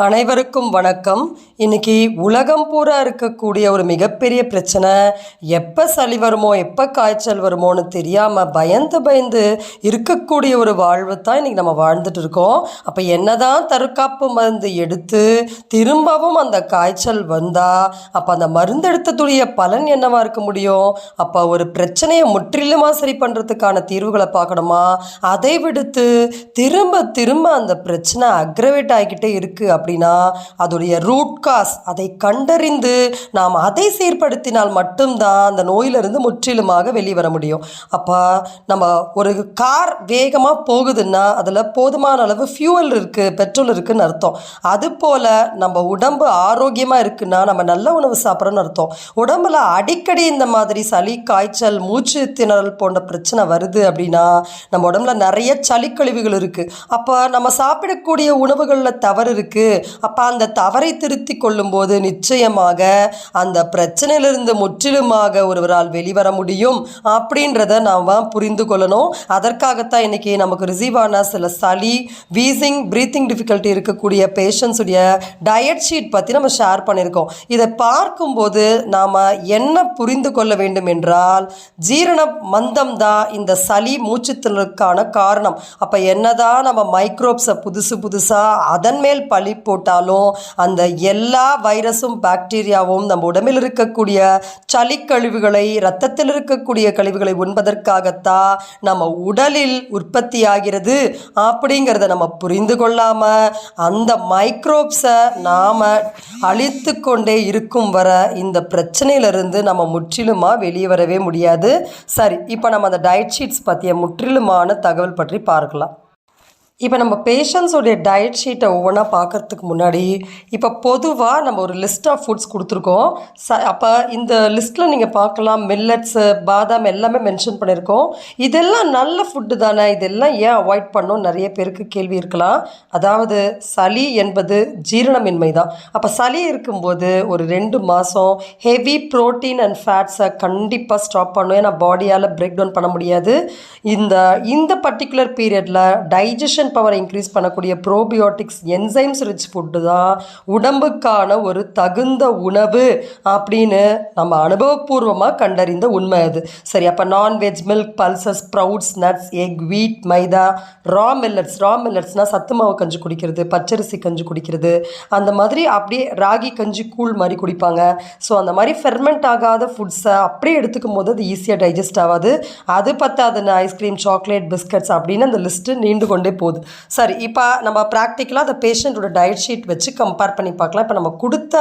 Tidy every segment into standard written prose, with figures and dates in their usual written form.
அனைவருக்கும் வணக்கம். இன்னைக்கு உலகம் பூரா இருக்கக்கூடிய ஒரு மிகப்பெரிய பிரச்சனை, எப்போ சளி வருமோ எப்போ காய்ச்சல் வருமோன்னு தெரியாமல் பயந்து இருக்கக்கூடிய ஒரு வாழ்வு தான் இன்றைக்கி நம்ம வாழ்ந்துட்டு இருக்கோம். அப்போ என்னதான் தற்காப்பு மருந்து எடுத்து திரும்பவும் அந்த காய்ச்சல் வந்தால் அப்போ அந்த மருந்து எடுத்ததுடைய பலன் என்னவா இருக்க முடியும்? அப்போ ஒரு பிரச்சனையை முற்றிலுமாக சரி பண்ணுறதுக்கான தீர்வுகளை பார்க்கணுமா? அதை விடுத்து திரும்ப அந்த பிரச்சனை அக்ரவேட் ஆகிக்கிட்டே இருக்குது அப்படின்னா அதோடைய ரூட் காஸ் அதை கண்டறிந்து நாம் அதை சீர்படுத்தினால் மட்டும்தான் அந்த நோயிலிருந்து முற்றிலுமாக வெளிவர முடியும். அப்போ நம்ம ஒரு கார் வேகமாக போகுதுன்னா அதில் போதுமான அளவு ஃபியூவல் இருக்குது, பெட்ரோல் இருக்குதுன்னு அர்த்தம். அதுபோல் நம்ம உடம்பு ஆரோக்கியமாக இருக்குன்னா நம்ம நல்ல உணவு சாப்பிட்றோன்னு அர்த்தம். உடம்புல அடிக்கடி இந்த மாதிரி சளி, காய்ச்சல், மூச்சு திணறல் போன்ற பிரச்சனை வருது அப்படின்னா நம்ம உடம்புல நிறைய சளிக்கழிவுகள் இருக்குது. அப்போ நம்ம சாப்பிடக்கூடிய உணவுகளில் தவறு இருக்குது. அப்போ அந்த தவறை திருத்தி கொள்ளும்போது நிச்சயமாக அந்த பிரச்சனையிலிருந்து முற்றிலுமாக ஒருவரால் வெளிவர முடியும் அப்படின்றத நாம் புரிந்து கொள்ளணும். அதற்காகத்தான் இன்றைக்கி நமக்கு ரிசீவ் ஆன சில சளி, வீசிங், ப்ரீத்திங் டிஃபிகல்ட்டி இருக்கக்கூடிய பேஷண்ட்ஸுடைய டயட் ஷீட் பற்றி நம்ம ஷேர் பண்ணியிருக்கோம். இதை பார்க்கும்போது நாம் என்ன புரிந்து கொள்ள வேண்டும் என்றால், ஜீரண மந்தம் தான் இந்த சளி மூச்சுத்திணறலுக்கான காரணம். அப்போ என்னதான் நம்ம மைக்ரோப்ஸை புதுசாக அதன் மேல் பழி போட்டாலும் அந்த எல்லா வைரஸும் பாக்டீரியாவும் நம்ம உடம்பில் இருக்கக்கூடிய சளி கழிவுகளை, இரத்தத்தில் இருக்கக்கூடிய கழிவுகளை உண்பதற்காகத்தான் நம்ம உடலில் உற்பத்தி ஆகிறது அப்படிங்கிறத நம்ம புரிந்து கொள்ளாமல் அந்த மைக்ரோப்ஸை நாம் அழித்து கொண்டே இருக்கும் வர இந்த பிரச்சனையிலிருந்து நம்ம முற்றிலுமாக வெளியே வரவே முடியாது. சரி, இப்போ நம்ம அந்த டயட் ஷீட்ஸ் பற்றிய முற்றிலுமான தகவல் பற்றி பார்க்கலாம். இப்போ நம்ம பேஷண்ட்ஸோடைய டயட் ஷீட்டை ஒவ்வொன்றா பார்க்குறதுக்கு முன்னாடி இப்போ பொதுவாக நம்ம ஒரு லிஸ்ட் ஆஃப் ஃபுட்ஸ் கொடுத்துருக்கோம். அப்போ இந்த லிஸ்ட்டில் நீங்கள் பார்க்கலாம், மில்லட்ஸு, பாதாம் எல்லாமே மென்ஷன் பண்ணியிருக்கோம். இதெல்லாம் நல்ல ஃபுட்டு தானே, இதெல்லாம் ஏன் அவாய்ட் பண்ணணும் நிறைய பேருக்கு கேள்வி இருக்கலாம். அதாவது சளி என்பது ஜீரணமின்மை தான். அப்போ சளி இருக்கும்போது ஒரு 2 மாதம் ஹெவி ப்ரோட்டீன் அண்ட் ஃபேட்ஸை கண்டிப்பாக ஸ்டாப் பண்ணணும். ஏன்னா பாடியால் பிரேக் டவுன் பண்ண முடியாது. இந்த பர்டிகுலர் பீரியடில் டைஜஷன் பவரை இன்க்ரீஸ் பண்ணக்கூடிய ப்ரோபியோட்டிக்ஸ், என்சைம்ஸ் ரிச் ஃபுட்டு தான் உடம்புக்கான ஒரு தகுந்த உணவு அப்படின்னு நம்ம அனுபவபூர்வமாக கண்டறிந்த உண்மை அது. சரி, அப்போ non veg, milk, pulses, sprouts, nuts, egg, வீட், மைதா, ரா மில்லட்ஸ்னால் சத்து மாவு கஞ்சி குடிக்கிறது, பச்சரிசி கஞ்சி குடிக்கிறது, அந்த மாதிரி அப்படியே ராகி கஞ்சி கூழ் மாதிரி குடிப்பாங்க. ஸோ அந்த மாதிரி ஃபெர்மெண்ட் ஆகாத ஃபுட்ஸை அப்படியே எடுத்துக்கும் போது அது ஈஸியாக டைஜஸ்ட் ஆகாது. அது பத்தாதுன்னு ஐஸ்கிரீம், சாக்லேட், பிஸ்கட்ஸ் அப்படின்னு அந்த லிஸ்ட்டு நீண்டு கொண்டே போகுது. சரி, இப்போ நம்ம ப்ராக்டிக்கலாக அந்த பேஷண்ட்டோட டயட் ஷீட் வச்சு கம்பேர் பண்ணி பார்க்கலாம். இப்போ நம்ம கொடுத்த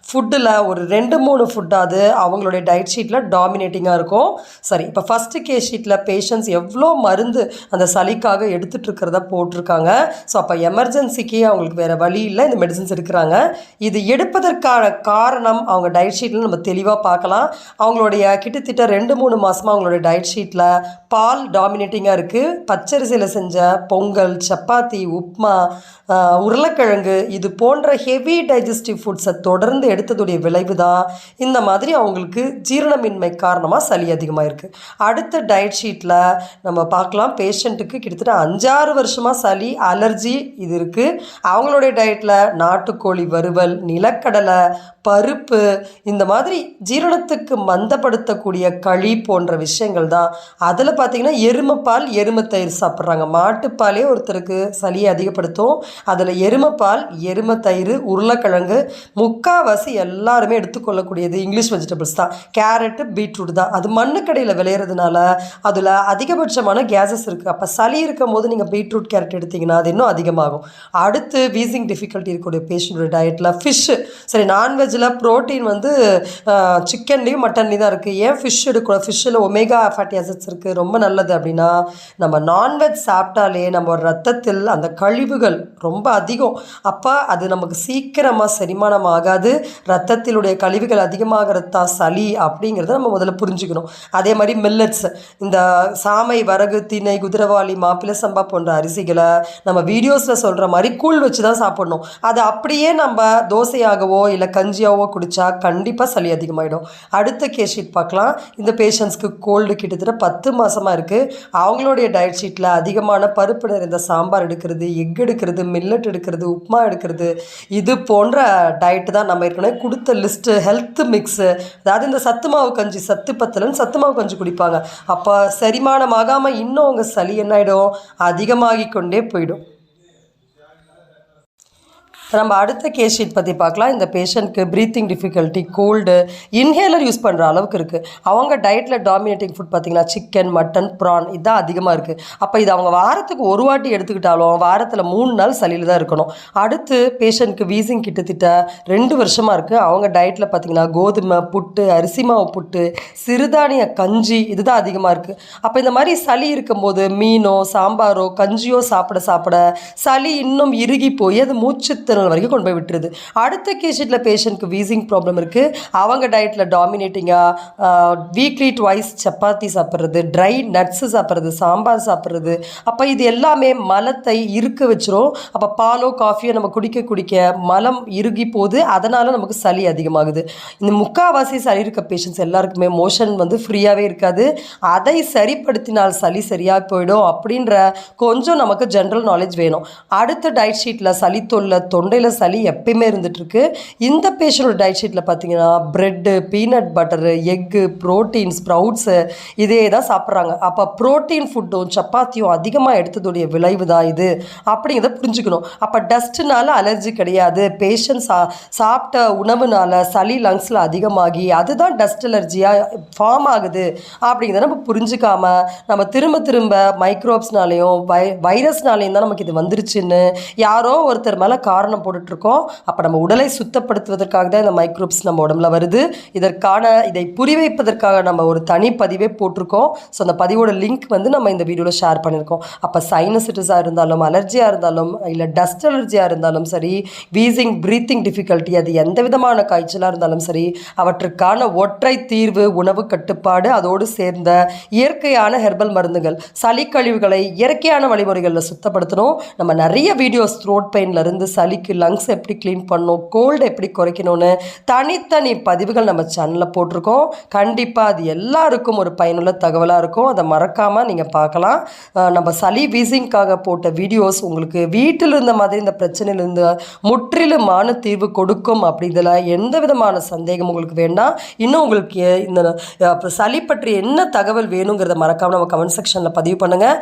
ஃபுட்டில் ஒரு 2-3 ஃபுட்டாவது அவங்களுடைய டயட் ஷீட்டில் டாமினேட்டிங்காக இருக்கும். சரி, இப்போ ஃபஸ்ட்டு கேஸ் ஷீட்டில் பேஷண்ட்ஸ் எவ்வளோ மருந்து அந்த சளிக்காக எடுத்துகிட்டு இருக்கிறத போட்டிருக்காங்க. ஸோ அப்போ எமர்ஜென்சிக்கு அவங்களுக்கு வேறு வழி இல்லை, இந்த மெடிசன்ஸ் எடுக்கிறாங்க. இது எடுப்பதற்கான காரணம் அவங்க டயட் ஷீட்டில் நம்ம தெளிவாக பார்க்கலாம். அவங்களுடைய கிட்டத்தட்ட 2-3 மாதமாக அவங்களுடைய டயட் ஷீட்டில் பால் டாமினேட்டிங்காக இருக்குது. பச்சரிசியில் செஞ்ச பொங்கல், சப்பாத்தி, உப்மா, உருளைக்கிழங்கு இது போன்ற ஹெவி டைஜஸ்டிவ் ஃபுட்ஸை தொடர்ந்து எடுத்ததுடைய விளைவு தான் இந்த மாதிரி அவங்களுக்கு ஜீரணமின்மை காரணமாக சளி அதிகமாக இருக்குது. அடுத்த டயட் ஷீட்டில் நம்ம பார்க்கலாம், பேஷண்ட்டுக்கு கிட்டத்தட்ட 5-6 வருஷமாக சளி, அலர்ஜி இது இருக்குது. அவங்களுடைய டயட்டில் நாட்டுக்கோழி வறுவல், நிலக்கடலை, பருப்பு, இந்த மாதிரி ஜீரணத்துக்கு மந்தப்படுத்தக்கூடிய களி போன்ற விஷயங்கள் தான். அதில் பார்த்திங்கன்னா எருமைப்பால், எருமைத்தயிர் சாப்பிட்றாங்க. மாட்டுப்பாலே ஒருத்தருக்கு சளியை அதிகப்படுத்தும். அதில் எருமைப்பால், எருமைத்தயிர், உருளைக்கிழங்கு, முக்கால்வாசி எல்லாருமே எடுத்துக்கொள்ளக்கூடியது இங்கிலீஷ் வெஜிடபிள்ஸ் தான். கேரட்டு, பீட்ரூட் தான். அது மண்ணுக்கடையில் விளையிறதுனால அதில் அதிகபட்சமான கேஸஸ் இருக்குது. அப்போ சளி இருக்கும் போது நீங்கள் பீட்ரூட், கேரட் எடுத்திங்கன்னா அது இன்னும் அதிகமாகும். அடுத்து வீசிங் டிஃபிகல்ட்டி இருக்கக்கூடிய பேஷண்ட்டோட டயட்டில் ஃபிஷ்ஷு. சரி, நான்வெஜ் புரோட்டீன் வந்து சிக்கன்லேயும் மட்டன்லேயும் தான் இருக்குது. ஏன் ஃபிஷ் எடுக்கணும்? ஃபிஷ்ஷில் ஒமேகா ஃபேட்டி ஆசிட்ஸ் இருக்குது, ரொம்ப நல்லது. அப்படின்னா நம்ம நான்வெஜ் சாப்பிட்டாலே நம்ம ரத்தத்தில் அந்த கழிவுகள் ரொம்ப அதிகம். அப்போ அது நமக்கு சீக்கிரமாக செரிமானம் ஆகாது. ரத்தத்திலுடைய கழிவுகள் அதிகமாகிறது தான் சளி அப்படிங்கிறத நம்ம முதல்ல புரிஞ்சுக்கணும். அதே மாதிரி மில்லட்ஸ், இந்த சாமை, வரகு, திணை, குதிரவாளி, மாப்பிள்ளை சம்பா போன்ற அரிசிகளை நம்ம வீடியோஸில் சொல்கிற மாதிரி கூழ் வச்சு தான் சாப்பிட்ணும். அது அப்படியே நம்ம தோசையாகவோ இல்லை கஞ்சி கஞ்சியாவோ குடித்தா கண்டிப்பாக சளி அதிகமாகிடும். அடுத்த கேஸ் ஷீட் பார்க்கலாம். இந்த பேஷண்ட்ஸ்க்கு கோல்டு கிட்டத்தட்ட 10 மாதமாக இருக்குது. அவங்களுடைய டயட் ஷீட்டில் அதிகமான பருப்பு நிறைந்த சாம்பார் எடுக்கிறது, எக் எடுக்கிறது, மில்லட் எடுக்கிறது, உப்புமா எடுக்கிறது, இது போன்ற டயட்டு தான் நம்ம ஏற்கனவே கொடுத்த லிஸ்ட்டு. ஹெல்த் மிக்ஸு, அதாவது இந்த சத்து மாவு கஞ்சி, சத்து பத்தலன்னு சத்து மாவு கஞ்சி குடிப்பாங்க. அப்போ செரிமானம் ஆகாமல் இன்னும் அவங்க சளி என்ன ஆகிடும், அதிகமாகி கொண்டே போயிடும். நம்ம அடுத்த கேஸ் ஷீட் பற்றி பார்க்கலாம். இந்த பேஷண்ட்க்கு breathing difficulty, cold, inhaler use பண்ணுற அளவுக்கு இருக்குது. அவங்க டயட்டில் டாமினேட்டிங் ஃபுட் பார்த்திங்கன்னா சிக்கன், மட்டன், ப்ரான் இதுதான் அதிகமாக இருக்குது. அப்போ இது அவங்க வாரத்துக்கு ஒரு வாட்டி எடுத்துக்கிட்டாலும் வாரத்தில் 3 நாள் சளியில் தான் இருக்கணும். அடுத்து பேஷண்ட்க்கு வீசிங் கிட்டத்தட்ட 2 வருஷமாக இருக்குது. அவங்க டயட்டில் பார்த்திங்கன்னா கோதுமை புட்டு, அரிசி மாவு புட்டு, சிறுதானிய கஞ்சி இதுதான் அதிகமாக இருக்குது. அப்போ இந்த மாதிரி சளி இருக்கும்போது மீனோ சாம்பாரோ கஞ்சியோ சாப்பிட சாப்பிட சளி இன்னும் இறுகி போய் அது மூச்சு வரைக்கும் கொண்டு போய் விட்டுருது. அடுத்த கேஷிட்டில் பேஷண்ட்க்கு வீசிங் ப்ராப்ளம் இருக்குது. அவங்க டயட்டில் டாமினேட்டிங்காக வீக்லி ட்வைஸ் சப்பாத்தி சாப்பிட்றது, ட்ரை நட்ஸு சாப்பிட்றது, சாம்பார் சாப்பிட்றது. அப்போ இது எல்லாமே மலத்தை இருக்க வச்சிரும். அப்போ பாலோ காஃபியோ நம்ம குடிக்க குடிக்க மலம் இறுகி போகுது. அதனால் நமக்கு சளி அதிகமாகுது. இந்த முக்கால்வாசி சளி இருக்க பேஷண்ட்ஸ் எல்லாருக்குமே மோஷன் ஃப்ரீயாகவே இருக்காது. அதை சரிப்படுத்தினால் சளி சரியாக போயிடும் அப்படின்ற கொஞ்சம் நமக்கு ஜென்ரல் நாலேஜ் வேணும். அடுத்த டயட் ஷீட்டில் சளி தொல்லை, தொண்டையில் சளி எப்பயுமே இருந்துகிட்ருக்கு. இந்த பேஷண்டோட டயட் ஷீட்டில் பார்த்தீங்கன்னா bread, peanut butter, egg, protein, sprouts இதே தான் சாப்பிட்றாங்க. அப்போ ப்ரோட்டீன் ஃபுட்டும் சப்பாத்தியும் அதிகமாக எடுத்ததுடைய விளைவு தான் இது அப்படிங்கிறத புரிஞ்சுக்கணும். அப்போ டஸ்ட்டுனால அலர்ஜி கிடையாது. பேஷண்ட் சாப்பிட்ட உணவுனால சளி லங்ஸில் அதிகமாகி அதுதான் டஸ்ட் அலர்ஜியாக ஃபார்ம் ஆகுது அப்படிங்கிறத நம்ம புரிஞ்சுக்காமல் நம்ம திரும்ப திரும்ப மைக்ரோப்ஸ்னாலேயும் வைரஸ்னாலேயும் தான் நமக்கு இது வந்துருச்சுன்னு யாரோ ஒருத்தர் மேலே காரணம் போட்டுட்ருக்கோம். அப்போ நம்ம உடலை சுத்தப்படுத்துவதற்காக தான் இந்த மைக்ரோப்ஸ் நம்ம உடம்புல வருது. இதை புரி வைப்பதற்காக நம்ம ஒரு தனி பதிவே போட்டிருக்கோம். ஸோ அந்த பதிவோட லிங்க் நம்ம இந்த வீடியோவில் ஷேர் பண்ணியிருக்கோம். அப்போ சைனசிட்டிஸாக இருந்தாலும், அலர்ஜியாக இருந்தாலும், இல்லை டஸ்ட் அலர்ஜியாக இருந்தாலும் சரி, வீசிங் ப்ரீத்திங் டிஃபிகல்ட்டி, அது எந்த விதமான காய்ச்சலாக இருந்தாலும் சரி, அவற்றுக்கான ஒற்றை தீர்வு உணவு கட்டுப்பாடு, அதோடு சேர்ந்த இயற்கையான ஹெர்பல் மருந்துகள். சளி கழிவுகளை இயற்கையான வழிமுறைகளில் சுத்தப்படுத்தணும். நம்ம நிறைய வீடியோஸ் த்ரோட் பெயின்லேருந்து சளிக்கு லங்ஸ் எப்படி க்ளீன் பண்ணணும், கோல்டு எப்படி குறைக்கணும்னு தனித்தனி பதிவுகள் நம்ம சேனலில் போட்டிருக்கோம். கண்டிப்பாக அது எல்லாருக்கும் ஒரு பயனுள்ள தகவலாக இருக்கும். அதை மறக்காமல் நீங்கள் பார்க்கலாம். நம்ம சளி வீசிங்காக போட்ட வீடியோஸ் உங்களுக்கு வீட்டில் இருந்த மாதிரி இந்த பிரச்சனையிலிருந்து முற்றிலுமான தீர்வு கொடுக்கும். அப்படி இதில் எந்த விதமான சந்தேகம் உங்களுக்கு வேண்டாம். இன்னும் உங்களுக்கு இந்த சளி பற்றி என்ன தகவல் வேணுங்கிறத மறக்காமல் நம்ம கமெண்ட் செக்ஷனில் பதிவு பண்ணுங்கள்.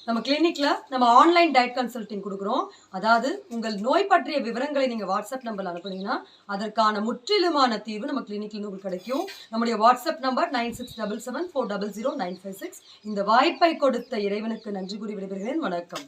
நம்ம கிளினிக்கில் நம்ம ஆன்லைன் டயட் கன்சல்டிங் கொடுக்குறோம். அதாவது உங்கள் நோய் பற்றிய விவரங்களை நீங்கள் வாட்ஸ்அப் நம்பரில் அனுப்புனீங்கன்னா அதற்கான முற்றிலுமான தீர்வு நம்ம கிளினிக்கில் உங்களுக்கு கிடைக்கும். நம்முடைய வாட்ஸ்அப் நம்பர் 967774000956. இந்த வாய்ப்பை கொடுத்த இறைவனுக்கு நன்றி கூறி விடைபெறுகிறேன். வணக்கம்.